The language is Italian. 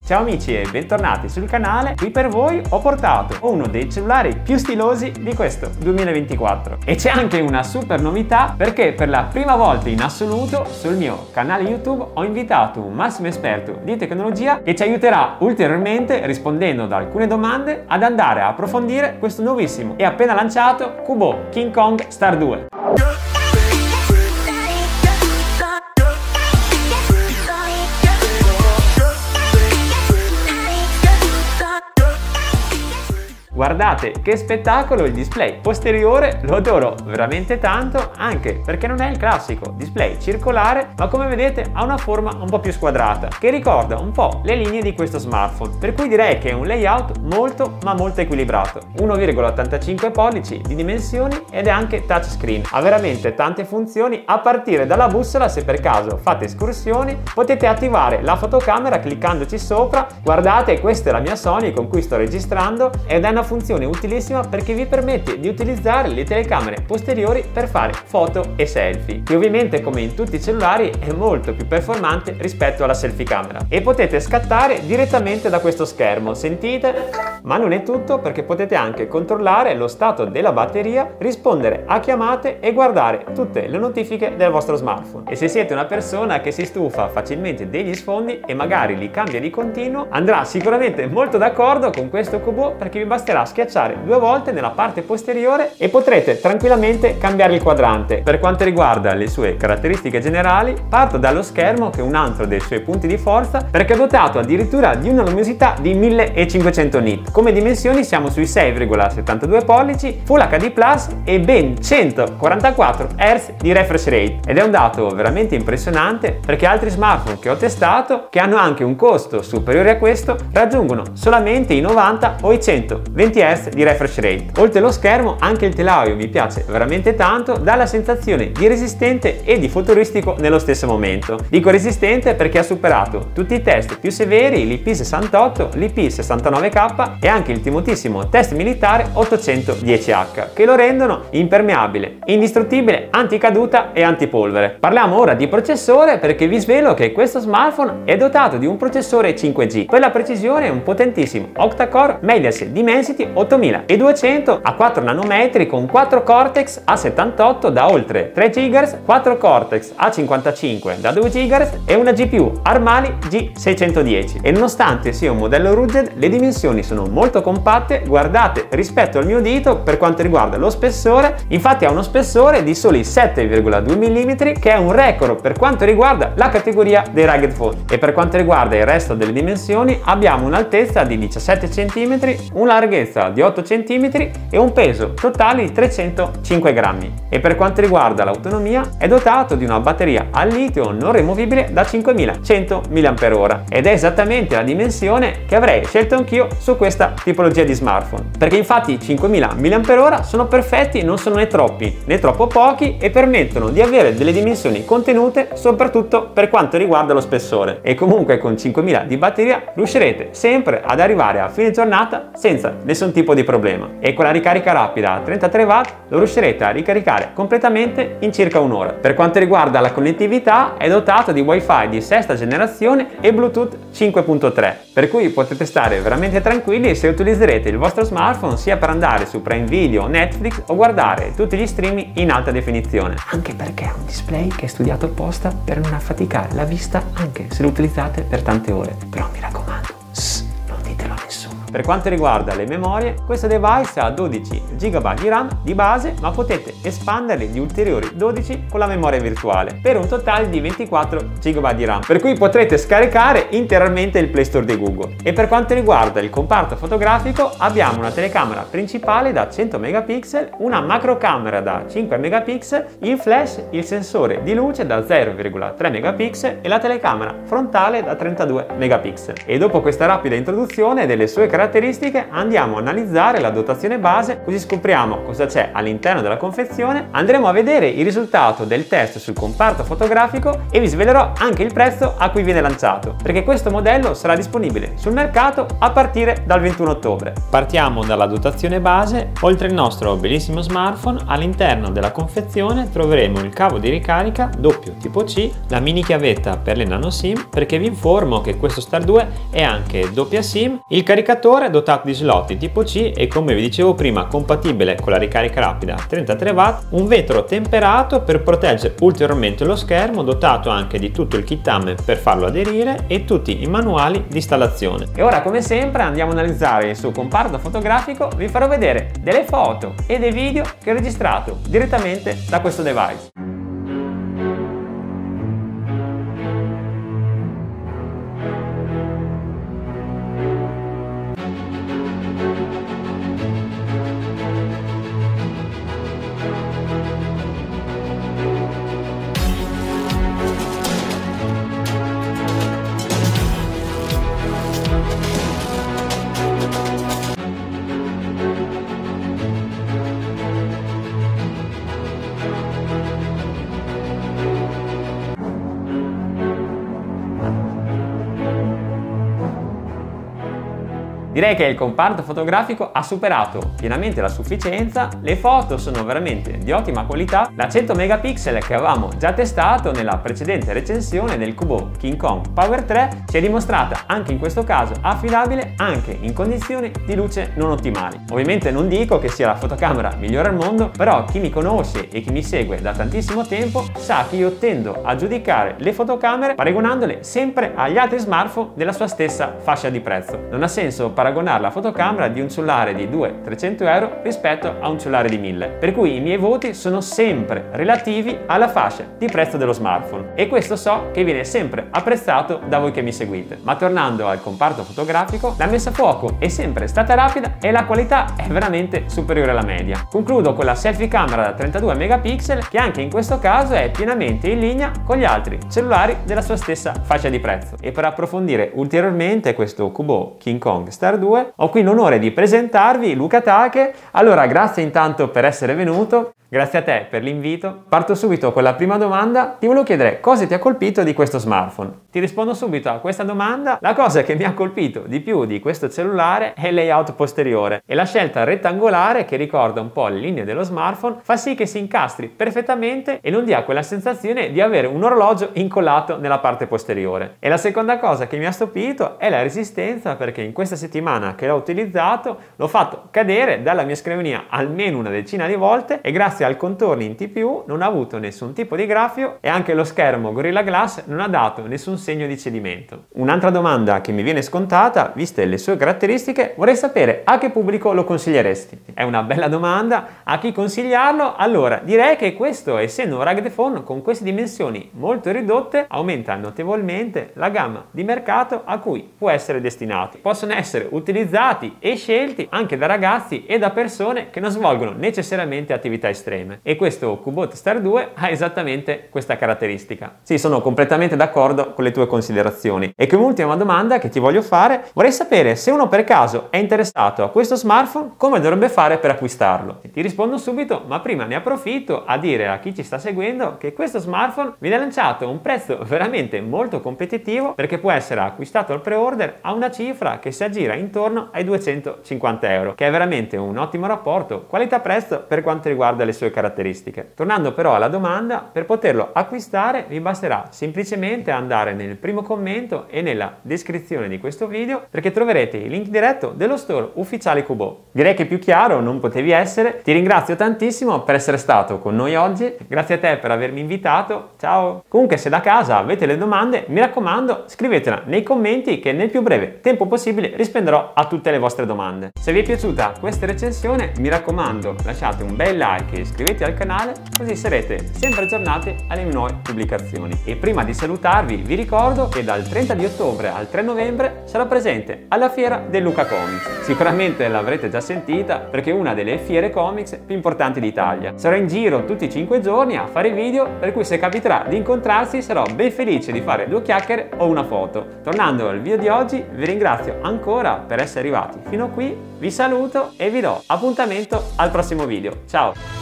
Ciao amici e bentornati sul canale. Qui per voi ho portato uno dei cellulari più stilosi di questo 2024. E c'è anche una super novità, perché per la prima volta in assoluto sul mio canale YouTube ho invitato un massimo esperto di tecnologia che ci aiuterà ulteriormente, rispondendo ad alcune domande, ad andare a approfondire questo nuovissimo e appena lanciato Kubo King Kong Star 2. Guardate che spettacolo il display posteriore, lo adoro veramente tanto, anche perché non è il classico display circolare, ma come vedete ha una forma un po' più squadrata, che ricorda un po' le linee di questo smartphone, per cui direi che è un layout molto equilibrato. 1,85 pollici di dimensioni ed è anche touchscreen, ha veramente tante funzioni, a partire dalla bussola. Se per caso fate escursioni potete attivare la fotocamera cliccandoci sopra. Guardate, questa è la mia Sony con cui sto registrando ed è una funzione utilissima perché vi permette di utilizzare le telecamere posteriori per fare foto e selfie, che ovviamente, come in tutti i cellulari, è molto più performante rispetto alla selfie camera, e potete scattare direttamente da questo schermo. Sentite? Ma non è tutto, perché potete anche controllare lo stato della batteria, rispondere a chiamate e guardare tutte le notifiche del vostro smartphone. E se siete una persona che si stufa facilmente degli sfondi e magari li cambia di continuo, andrà sicuramente molto d'accordo con questo Kubo, perché vi basterà schiacciare 2 volte nella parte posteriore e potrete tranquillamente cambiare il quadrante. Per quanto riguarda le sue caratteristiche generali, parto dallo schermo, che è un altro dei suoi punti di forza, perché è dotato addirittura di una luminosità di 1500 nit. Come dimensioni siamo sui 6,72 pollici, Full HD Plus e ben 144 Hz di refresh rate, ed è un dato veramente impressionante, perché altri smartphone che ho testato, che hanno anche un costo superiore a questo, raggiungono solamente i 90 o i 120 Hz di refresh rate. Oltre allo schermo, anche il telaio mi piace veramente tanto, dà la sensazione di resistente e di futuristico nello stesso momento. Dico resistente perché ha superato tutti i test più severi, l'IP68, l'IP69K e anche il timotissimo test militare 810H, che lo rendono impermeabile, indistruttibile, anticaduta e antipolvere. Parliamo ora di processore, perché vi svelo che questo smartphone è dotato di un processore 5G, per la precisione un potentissimo octa-core Mediaset Dimensity 8200 a 4 nanometri con 4 Cortex A78 da oltre 3 GHz, 4 Cortex A55 da 2 GHz e una GPU Armali G610. E nonostante sia un modello rugged, le dimensioni sono molto compatte. Guardate, rispetto al mio dito, per quanto riguarda lo spessore, infatti ha uno spessore di soli 7,2 mm, che è un record per quanto riguarda la categoria dei rugged phone. E per quanto riguarda il resto delle dimensioni, abbiamo un'altezza di 17 cm, una larghezza di 8 cm e un peso totale di 305 grammi. E per quanto riguarda l'autonomia, è dotato di una batteria al litio non rimovibile da 5100 mAh, ed è esattamente la dimensione che avrei scelto anch'io su questa tipologia di smartphone, perché infatti 5000 mAh sono perfetti, non sono né troppi né troppo pochi, e permettono di avere delle dimensioni contenute, soprattutto per quanto riguarda lo spessore. E comunque con 5000 di batteria riuscirete sempre ad arrivare a fine giornata senza nessun tipo di problema, e con la ricarica rapida a 33 watt lo riuscirete a ricaricare completamente in circa un'ora. Per quanto riguarda la connettività, è dotato di Wi-Fi di 6ª generazione e Bluetooth 5.3, per cui potete stare veramente tranquilli se utilizzerete il vostro smartphone sia per andare su Prime Video o Netflix o guardare tutti gli streaming in alta definizione, anche perché è un display che è studiato apposta per non affaticare la vista anche se lo utilizzate per tante ore. Però mi raccomando, non ditelo a nessuno. Per quanto riguarda le memorie, questo device ha 12 GB di RAM di base, ma potete espanderli di ulteriori 12 con la memoria virtuale, per un totale di 24 GB di RAM, per cui potrete scaricare interamente il Play Store di Google. E per quanto riguarda il comparto fotografico, abbiamo una telecamera principale da 100 megapixel, una macrocamera da 5 megapixel, il flash, il sensore di luce da 0,3 megapixel e la telecamera frontale da 32 megapixel. E dopo questa rapida introduzione delle sue caratteristiche, caratteristiche andiamo a analizzare la dotazione base, così scopriamo cosa c'è all'interno della confezione, andremo a vedere il risultato del test sul comparto fotografico e vi svelerò anche il prezzo a cui viene lanciato, perché questo modello sarà disponibile sul mercato a partire dal 21 ottobre. Partiamo dalla dotazione base. Oltre il nostro bellissimo smartphone, all'interno della confezione troveremo il cavo di ricarica doppio tipo C, la mini chiavetta per le nano SIM, perché vi informo che questo Star 2 è anche doppia SIM, il caricatore dotato di slot tipo C e, come vi dicevo prima, compatibile con la ricarica rapida 33 watt, un vetro temperato per proteggere ulteriormente lo schermo, dotato anche di tutto il kit AM per farlo aderire e tutti i manuali di installazione. E ora, come sempre, andiamo a analizzare il suo comparto fotografico. Vi farò vedere delle foto e dei video che ho registrato direttamente da questo device. Direi che il comparto fotografico ha superato pienamente la sufficienza, le foto sono veramente di ottima qualità, la 100 megapixel che avevamo già testato nella precedente recensione del Kubo King Kong Power 3 si è dimostrata anche in questo caso affidabile anche in condizioni di luce non ottimali. Ovviamente non dico che sia la fotocamera migliore al mondo, però chi mi conosce e chi mi segue da tantissimo tempo sa che io tendo a giudicare le fotocamere paragonandole sempre agli altri smartphone della sua stessa fascia di prezzo. Non ha senso paragonare la fotocamera di un cellulare di 200-300 euro rispetto a un cellulare di 1000, per cui i miei voti sono sempre relativi alla fascia di prezzo dello smartphone e questo so che viene sempre apprezzato da voi che mi seguite. Ma tornando al comparto fotografico, la messa a fuoco è sempre stata rapida e la qualità è veramente superiore alla media. Concludo con la selfie camera da 32 megapixel che anche in questo caso è pienamente in linea con gli altri cellulari della sua stessa fascia di prezzo. E per approfondire ulteriormente questo Kubo King Kong Star 2 ho qui l'onore di presentarvi Luca Take. Allora, grazie intanto per essere venuto. Grazie a te per l'invito. Parto subito con la prima domanda. Ti volevo chiedere cosa ti ha colpito di questo smartphone. Ti rispondo subito a questa domanda. La cosa che mi ha colpito di più di questo cellulare è il layout posteriore e la scelta rettangolare, che ricorda un po' le linee dello smartphone, fa sì che si incastri perfettamente e non dia quella sensazione di avere un orologio incollato nella parte posteriore. E la seconda cosa che mi ha stupito è la resistenza, perché in questa settimana che l'ho utilizzato l'ho fatto cadere dalla mia scrivania almeno una decina di volte e grazie al contorno in TPU non ha avuto nessun tipo di graffio e anche lo schermo Gorilla Glass non ha dato nessun segno di cedimento. Un'altra domanda che mi viene scontata, viste le sue caratteristiche, vorrei sapere a che pubblico lo consiglieresti? È una bella domanda. A chi consigliarlo? Allora, direi che questo, essendo un rugged phone con queste dimensioni molto ridotte, aumenta notevolmente la gamma di mercato a cui può essere destinato. Possono essere utilizzati e scelti anche da ragazzi e da persone che non svolgono necessariamente attività estreme. E questo Kubot Star 2 ha esattamente questa caratteristica. Sì, sono completamente d'accordo con le tue considerazioni. E come ultima domanda che ti voglio fare, vorrei sapere se uno per caso è interessato a questo smartphone, come dovrebbe fare per acquistarlo. Ti rispondo subito, ma prima ne approfitto a dire a chi ci sta seguendo che questo smartphone viene lanciato a un prezzo veramente molto competitivo, perché può essere acquistato al pre-order a una cifra che si aggira intorno ai 250 euro, che è veramente un ottimo rapporto qualità-prezzo per quanto riguarda le sue caratteristiche. Tornando però alla domanda, per poterlo acquistare vi basterà semplicemente andare nel primo commento e nella descrizione di questo video, perché troverete il link diretto dello store ufficiale Kubo. Direi che più chiaro non potevi essere. Ti ringrazio tantissimo per essere stato con noi oggi, grazie a te per avermi invitato, ciao! Comunque, se da casa avete le domande, mi raccomando scrivetela nei commenti che nel più breve tempo possibile risponderò a tutte le vostre domande. Se vi è piaciuta questa recensione, mi raccomando lasciate un bel like e iscrivetevi al canale così sarete sempre aggiornati alle nuove pubblicazioni. E prima di salutarvi vi ricordo che dal 30 di ottobre al 3 novembre sarò presente alla fiera del Lucca Comics. Sicuramente l'avrete già sentita perché è una delle fiere comics più importanti d'Italia. Sarò in giro tutti i 5 giorni a fare video, per cui se capiterà di incontrarsi sarò ben felice di fare 2 chiacchiere o una foto. Tornando al video di oggi, vi ringrazio ancora per essere arrivati fino a qui, vi saluto e vi do appuntamento al prossimo video. Ciao!